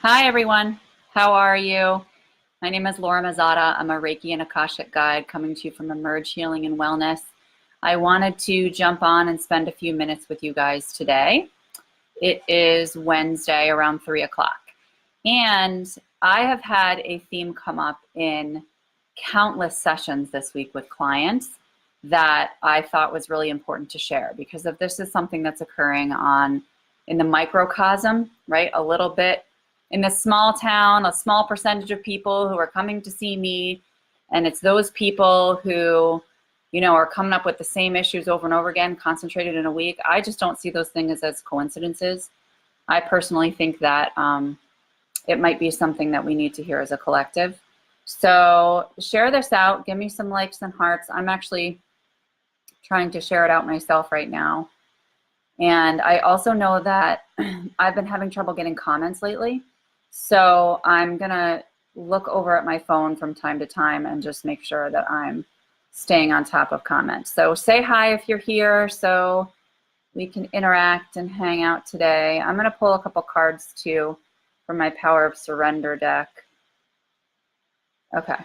Hi, everyone. How are you? My name is Laura Mazzotta. I'm a Reiki and Akashic guide coming to you from Emerge Healing and Wellness. I wanted to jump on and spend a few minutes with you guys today. It is Wednesday around 3 o'clock. And I have had a theme come up in countless sessions this week with clients that I thought was really important to share, because if this is something that's occurring in the microcosm, right, a little bit in this small town, a small percentage of people who are coming to see me, and it's those people who, are coming up with the same issues over and over again, concentrated in a week. I just don't see those things as coincidences. I personally think that it might be something that we need to hear as a collective. So share this out. Give me some likes and hearts. I'm actually trying to share it out myself right now. And I also know that I've been having trouble getting comments lately. So I'm going to look over at my phone from time to time and just make sure that I'm staying on top of comments. So say hi if you're here so we can interact and hang out today. I'm going to pull a couple cards too from my Power of Surrender deck. Okay.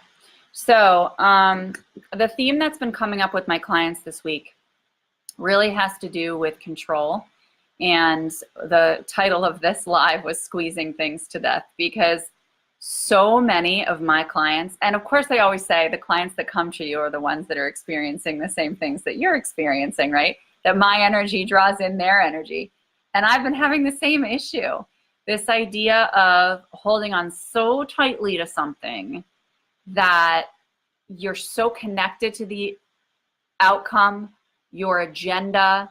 So the theme that's been coming up with my clients this week really has to do with control. And the title of this live was Squeezing Things to Death, because so many of my clients, and of course I always say the clients that come to you are the ones that are experiencing the same things that you're experiencing, right? That my energy draws in their energy. And I've been having the same issue. This idea of holding on so tightly to something that you're so connected to the outcome, your agenda,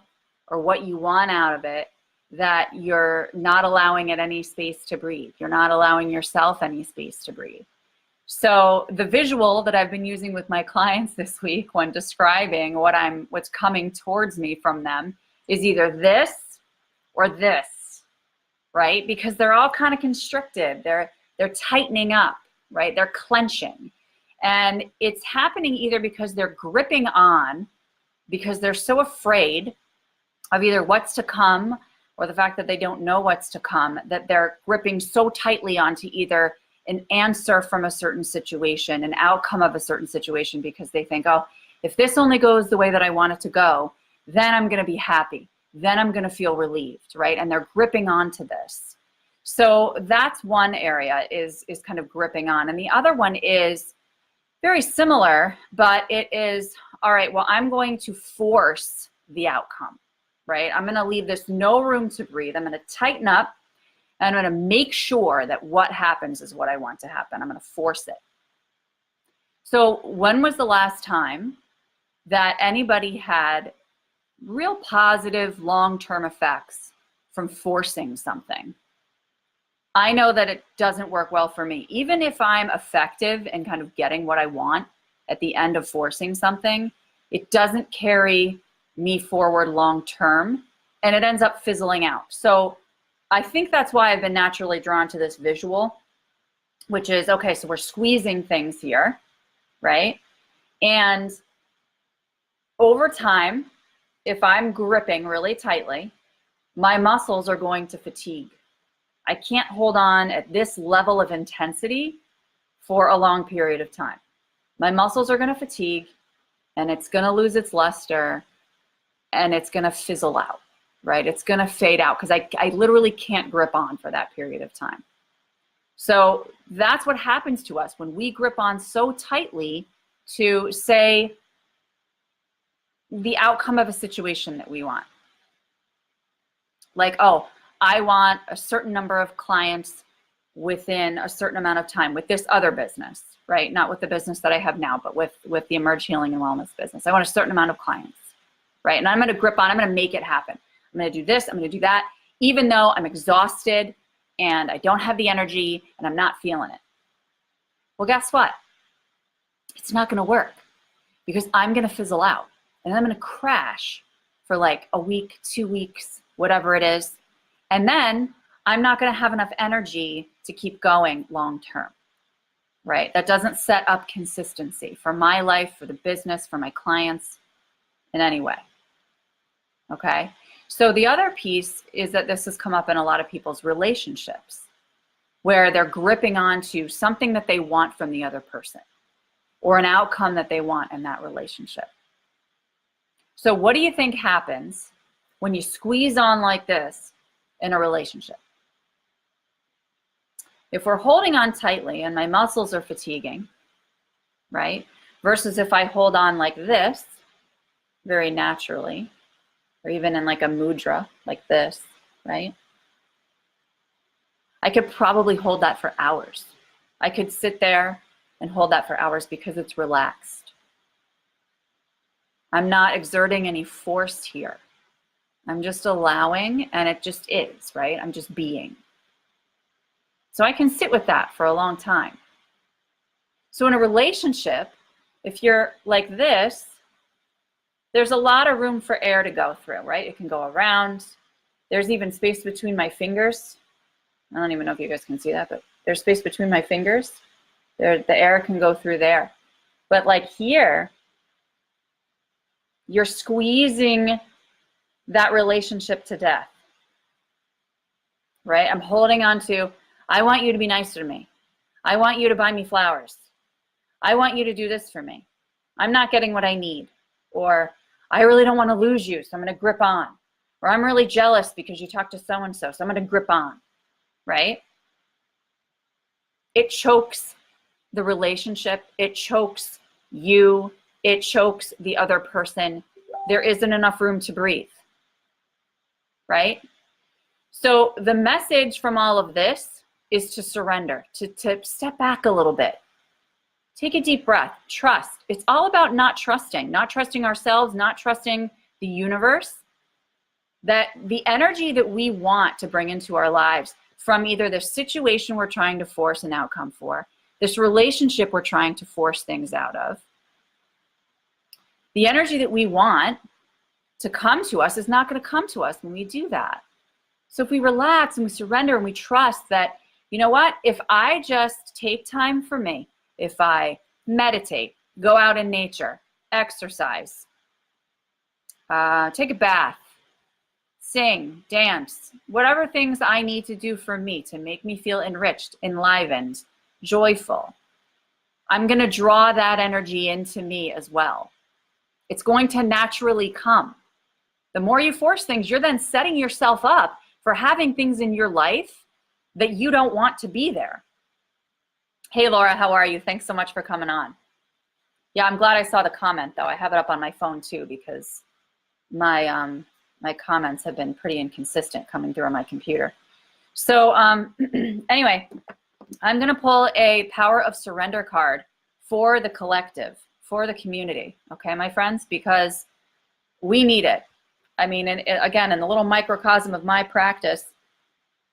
or what you want out of it, that you're not allowing it any space to breathe. You're not allowing yourself any space to breathe. So the visual that I've been using with my clients this week when describing what's coming towards me from them is either this or this, right? Because they're all kind of constricted. They're tightening up, right? They're clenching. And it's happening either because they're gripping on, because they're so afraid of either what's to come or the fact that they don't know what's to come, that they're gripping so tightly onto either an answer from a certain situation, an outcome of a certain situation, because they think, oh, if this only goes the way that I want it to go, then I'm going to be happy. Then I'm going to feel relieved, right? And they're gripping onto this. So that's one area is kind of gripping on. And the other one is very similar, but it is, all right, well, I'm going to force the outcome, right? I'm going to leave this no room to breathe. I'm going to tighten up, and I'm going to make sure that what happens is what I want to happen. I'm going to force it. So when was the last time that anybody had real positive long-term effects from forcing something? I know that it doesn't work well for me. Even if I'm effective in kind of getting what I want at the end of forcing something, it doesn't carry me forward long term, and it ends up fizzling out. So I think that's why I've been naturally drawn to this visual, which is, okay, so we're squeezing things here, right? And over time, if I'm gripping really tightly, my muscles are going to fatigue. I can't hold on at this level of intensity for a long period of time. My muscles are going to fatigue, and it's going to lose its luster, and it's going to fizzle out, right? It's going to fade out because I literally can't grip on for that period of time. So that's what happens to us when we grip on so tightly to, say, the outcome of a situation that we want. Like, oh, I want a certain number of clients within a certain amount of time with this other business, right? Not with the business that I have now, but with the Emerge Healing and Wellness business. I want a certain amount of clients, right? And I'm going to grip on, I'm going to make it happen. I'm going to do this, I'm going to do that, even though I'm exhausted and I don't have the energy and I'm not feeling it. Well, guess what? It's not going to work, because I'm going to fizzle out and I'm going to crash for like a week, 2 weeks, whatever it is. And then I'm not going to have enough energy to keep going long term, right? That doesn't set up consistency for my life, for the business, for my clients in any way. Okay. So the other piece is that this has come up in a lot of people's relationships. where they're gripping onto something that they want from the other person or an outcome that they want in that relationship. So what do you think happens when you squeeze on like this in a relationship? If we're holding on tightly and my muscles are fatiguing, right? Versus if I hold on like this, very naturally, or even in like a mudra, like this, right? I could probably hold that for hours. I could sit there and hold that for hours because it's relaxed. I'm not exerting any force here. I'm just allowing, and it just is, right? I'm just being. So I can sit with that for a long time. So in a relationship, if you're like this, there's a lot of room for air to go through, right? It can go around. There's even space between my fingers. I don't even know if you guys can see that, but there's space between my fingers. The air can go through there. But like here, you're squeezing that relationship to death, right? I'm holding on to, I want you to be nicer to me. I want you to buy me flowers. I want you to do this for me. I'm not getting what I need. Or I really don't want to lose you, so I'm going to grip on. Or I'm really jealous because you talked to so-and-so, so I'm going to grip on, right? It chokes the relationship. It chokes you. It chokes the other person. There isn't enough room to breathe, right? So the message from all of this is to surrender, to step back a little bit. Take a deep breath, trust. It's all about not trusting ourselves, not trusting the universe, that the energy that we want to bring into our lives from either the situation we're trying to force an outcome for, this relationship we're trying to force things out of, the energy that we want to come to us is not going to come to us when we do that. So if we relax and we surrender and we trust that, you know what, if I just take time for me, if I meditate, go out in nature, exercise, take a bath, sing, dance, whatever things I need to do for me to make me feel enriched, enlivened, joyful, I'm going to draw that energy into me as well. It's going to naturally come. The more you force things, you're then setting yourself up for having things in your life that you don't want to be there. Hey, Laura, how are you? Thanks so much for coming on. Yeah, I'm glad I saw the comment, though. I have it up on my phone, too, because my my comments have been pretty inconsistent coming through on my computer. So anyway, I'm going to pull a Power of Surrender card for the collective, for the community, okay, my friends, because we need it. I mean, and again, in the little microcosm of my practice,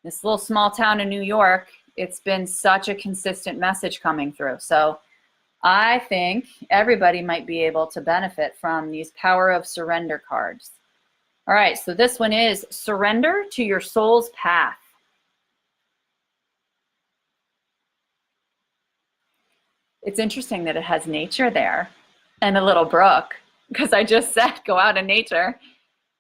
this little small town in New York, it's been such a consistent message coming through. So I think everybody might be able to benefit from these Power of Surrender cards. All right, so this one is Surrender to Your Soul's Path. It's interesting that it has nature there and a little brook, because I just said go out in nature.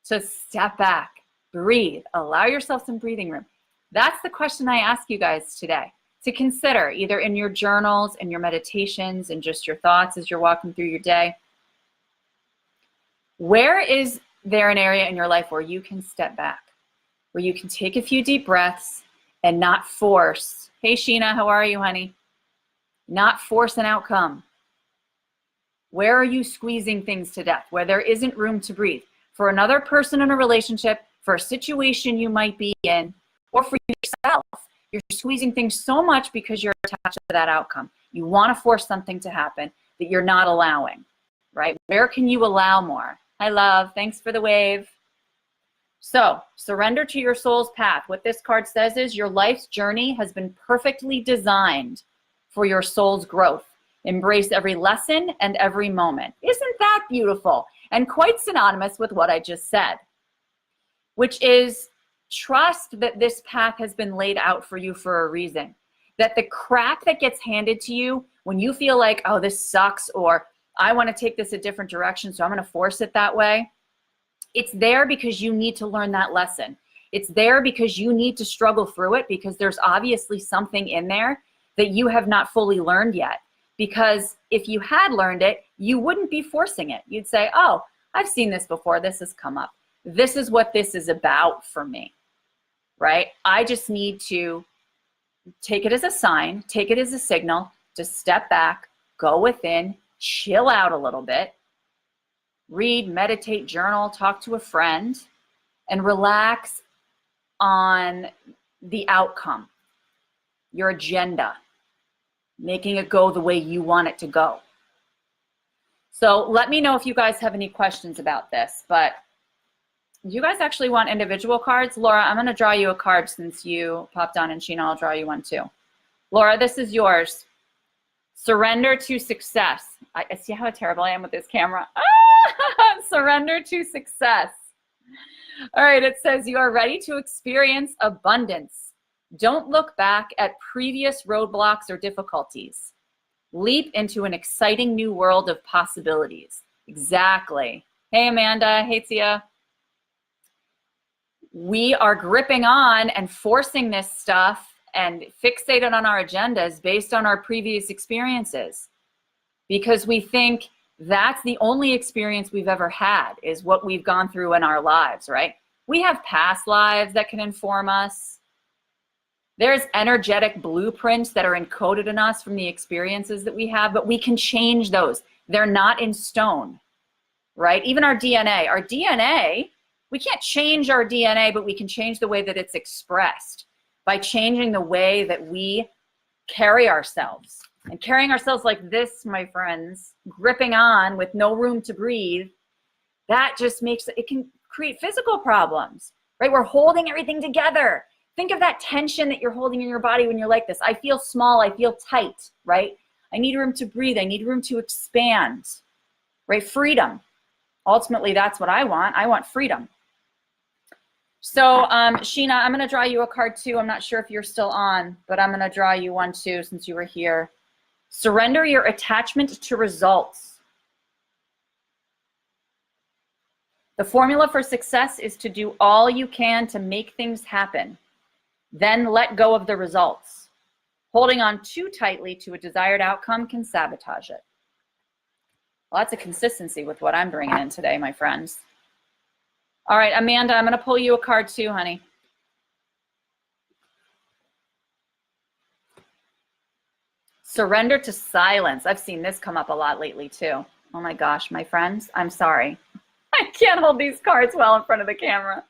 So step back, breathe, allow yourself some breathing room. That's the question I ask you guys today to consider, either in your journals, in your meditations, and just your thoughts as you're walking through your day. Where is there an area in your life where you can step back, where you can take a few deep breaths and not force? Hey, Sheena, how are you, honey? Not force an outcome. Where are you squeezing things to death, where there isn't room to breathe? For another person in a relationship, for a situation you might be in, or for yourself. You're squeezing things so much because you're attached to that outcome. You want to force something to happen that you're not allowing, right? Where can you allow more? Hi, love. Thanks for the wave. So, surrender to your soul's path. What this card says is your life's journey has been perfectly designed for your soul's growth. Embrace every lesson and every moment. Isn't that beautiful? And quite synonymous with what I just said, which is trust that this path has been laid out for you for a reason. That the crap that gets handed to you when you feel like, oh, this sucks, or I want to take this a different direction, so I'm going to force it that way. It's there because you need to learn that lesson. It's there because you need to struggle through it, because there's obviously something in there that you have not fully learned yet. Because if you had learned it, you wouldn't be forcing it. You'd say, oh, I've seen this before. This has come up. This is what this is about for me, right? I just need to take it as a sign, take it as a signal to step back, go within, chill out a little bit, read, meditate, journal, talk to a friend, and relax on the outcome, your agenda, making it go the way you want it to go. So let me know if you guys have any questions about this, but do you guys actually want individual cards? Laura, I'm gonna draw you a card since you popped on, and Sheena, I'll draw you one too. Laura, this is yours. Surrender to success. I see how terrible I am with this camera. Surrender to success. All right, it says you are ready to experience abundance. Don't look back at previous roadblocks or difficulties. Leap into an exciting new world of possibilities. Exactly. Hey, Amanda. Hey, Tia. We are gripping on and forcing this stuff and fixated on our agendas based on our previous experiences, because we think that's the only experience we've ever had, is what we've gone through in our lives, right? We have past lives that can inform us. There's energetic blueprints that are encoded in us from the experiences that we have, but we can change those. They're not in stone, right? Even our DNA, we can't change our DNA, but we can change the way that it's expressed by changing the way that we carry ourselves. And carrying ourselves like this, my friends, gripping on with no room to breathe, that just makes it can create physical problems, right? We're holding everything together. Think of that tension that you're holding in your body when you're like this. I feel small, I feel tight, right? I need room to breathe, I need room to expand, right? Freedom. Ultimately, that's what I want freedom. So Sheena, I'm gonna draw you a card too. I'm not sure if you're still on, but I'm gonna draw you one too since you were here. Surrender your attachment to results. The formula for success is to do all you can to make things happen. Then let go of the results. Holding on too tightly to a desired outcome can sabotage it. Lots of consistency with what I'm bringing in today, my friends. All right, Amanda, I'm going to pull you a card too, honey. Surrender to silence. I've seen this come up a lot lately too. Oh my gosh, my friends, I'm sorry. I can't hold these cards well in front of the camera.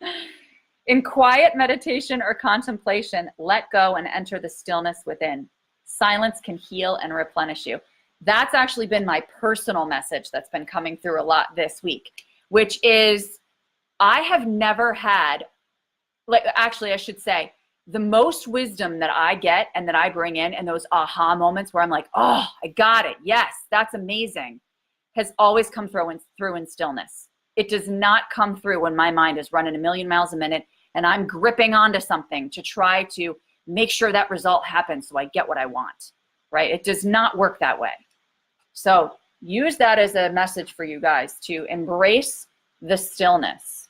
In quiet meditation or contemplation, let go and enter the stillness within. Silence can heal and replenish you. That's actually been my personal message that's been coming through a lot this week, which is I have never had, like, actually I should say, the most wisdom that I get and that I bring in and those aha moments where I'm like, oh, I got it. Yes, that's amazing, has always come through in stillness. It does not come through when my mind is running a million miles a minute and I'm gripping onto something to try to make sure that result happens so I get what I want, right? It does not work that way. So use that as a message for you guys to embrace the stillness.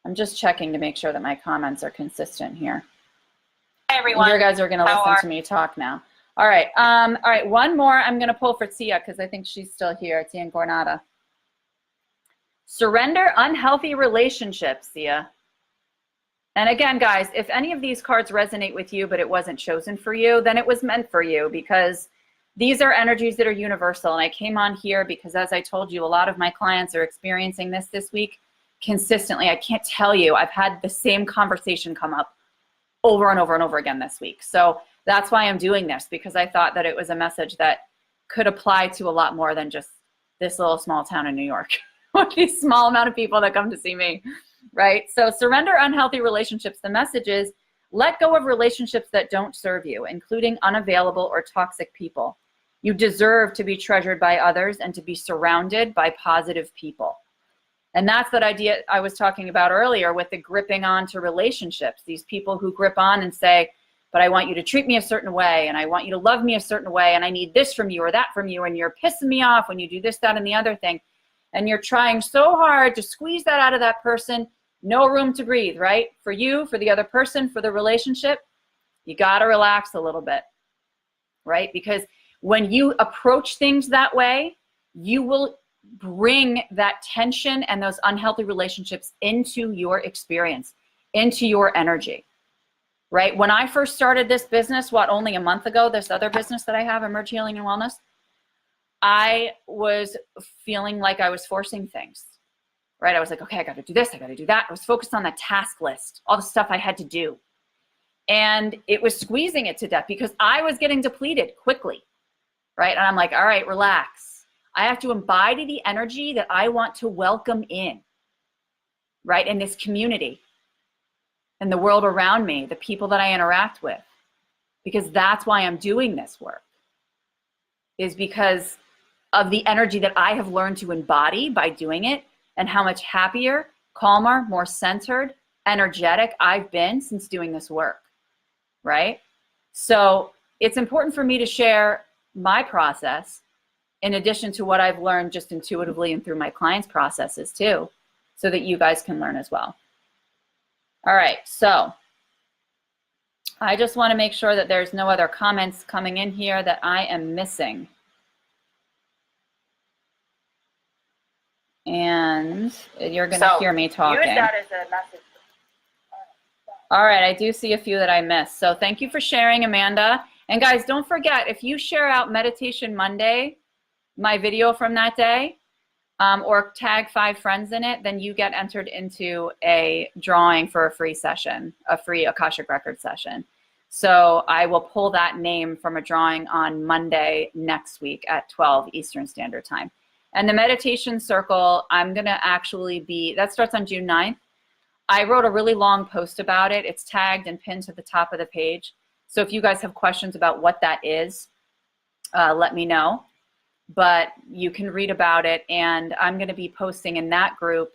I'm just checking to make sure that my comments are consistent here. Hi, everyone. You guys are going to listen to me talk now. All right. All right. One more I'm going to pull for Tia because I think she's still here. Tia and Gornata. Surrender unhealthy relationships, Tia. And again, guys, if any of these cards resonate with you, but it wasn't chosen for you, then it was meant for you, because these are energies that are universal. And I came on here because, as I told you, a lot of my clients are experiencing this week consistently. I can't tell you, I've had the same conversation come up over and over and over again this week. So that's why I'm doing this, because I thought that it was a message that could apply to a lot more than just this little small town in New York with these small amount of people that come to see me, right? So surrender unhealthy relationships. The message is let go of relationships that don't serve you, including unavailable or toxic people. You deserve to be treasured by others and to be surrounded by positive people. And that's that idea I was talking about earlier with the gripping on to relationships. These people who grip on and say, but I want you to treat me a certain way, and I want you to love me a certain way, and I need this from you or that from you, and you're pissing me off when you do this, that, and the other thing. And you're trying so hard to squeeze that out of that person, No room to breathe, right? For you, for the other person, for the relationship, you got to relax a little bit, right? Because when you approach things that way, you will bring that tension and those unhealthy relationships into your experience, into your energy, right? When I first started this business, only a month ago, this other business that I have, Emerge Healing and Wellness, I was feeling like I was forcing things, right? I was like, okay, I got to do this, I got to do that. I was focused on the task list, all the stuff I had to do. And it was squeezing it to death because I was getting depleted quickly, right? And I'm like, all right, relax. I have to embody the energy that I want to welcome in, right? In this community, in the world around me, the people that I interact with, because that's why I'm doing this work, is because of the energy that I have learned to embody by doing it, and how much happier, calmer, more centered, energetic I've been since doing this work, right? So it's important for me to share my process in addition to what I've learned just intuitively and through my clients' processes too, so that you guys can learn as well. All right, so I just want to make sure that there's no other comments coming in here that I am missing. And you're going to hear me talking. Use that as a message. All right, I do see a few that I missed. So thank you for sharing, Amanda. And guys, don't forget, if you share out Meditation Monday, my video from that day, or tag 5 friends in it, then you get entered into a drawing for a free session, a free Akashic Record session. So I will pull that name from a drawing on Monday next week at 12 Eastern Standard Time. And the meditation circle, I'm going to actually be, that starts on June 9th. I wrote a really long post about it. It's tagged and pinned to the top of the page. So if you guys have questions about what that is, let me know. But you can read about it. And I'm going to be posting in that group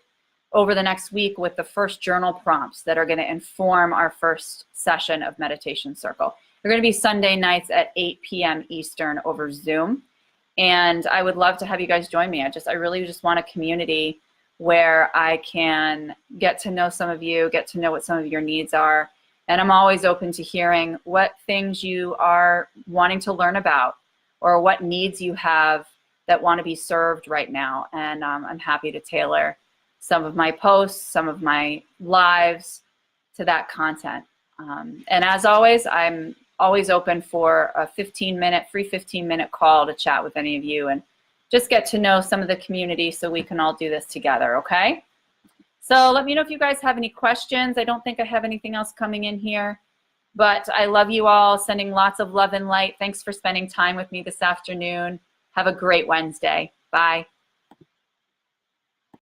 over the next week with the first journal prompts that are going to inform our first session of Meditation Circle. They're going to be Sunday nights at 8 p.m. Eastern over Zoom. And I would love to have you guys join me. I really just want a community where I can get to know some of you, get to know what some of your needs are. And I'm always open to hearing what things you are wanting to learn about or what needs you have that want to be served right now. And I'm happy to tailor some of my posts, some of my lives to that content. And as always, I'm always open for a free 15-minute call to chat with any of you and just get to know some of the community so we can all do this together, okay? So let me know if you guys have any questions. I don't think I have anything else coming in here, but I love you all, sending lots of love and light. Thanks for spending time with me this afternoon. Have a great Wednesday. Bye.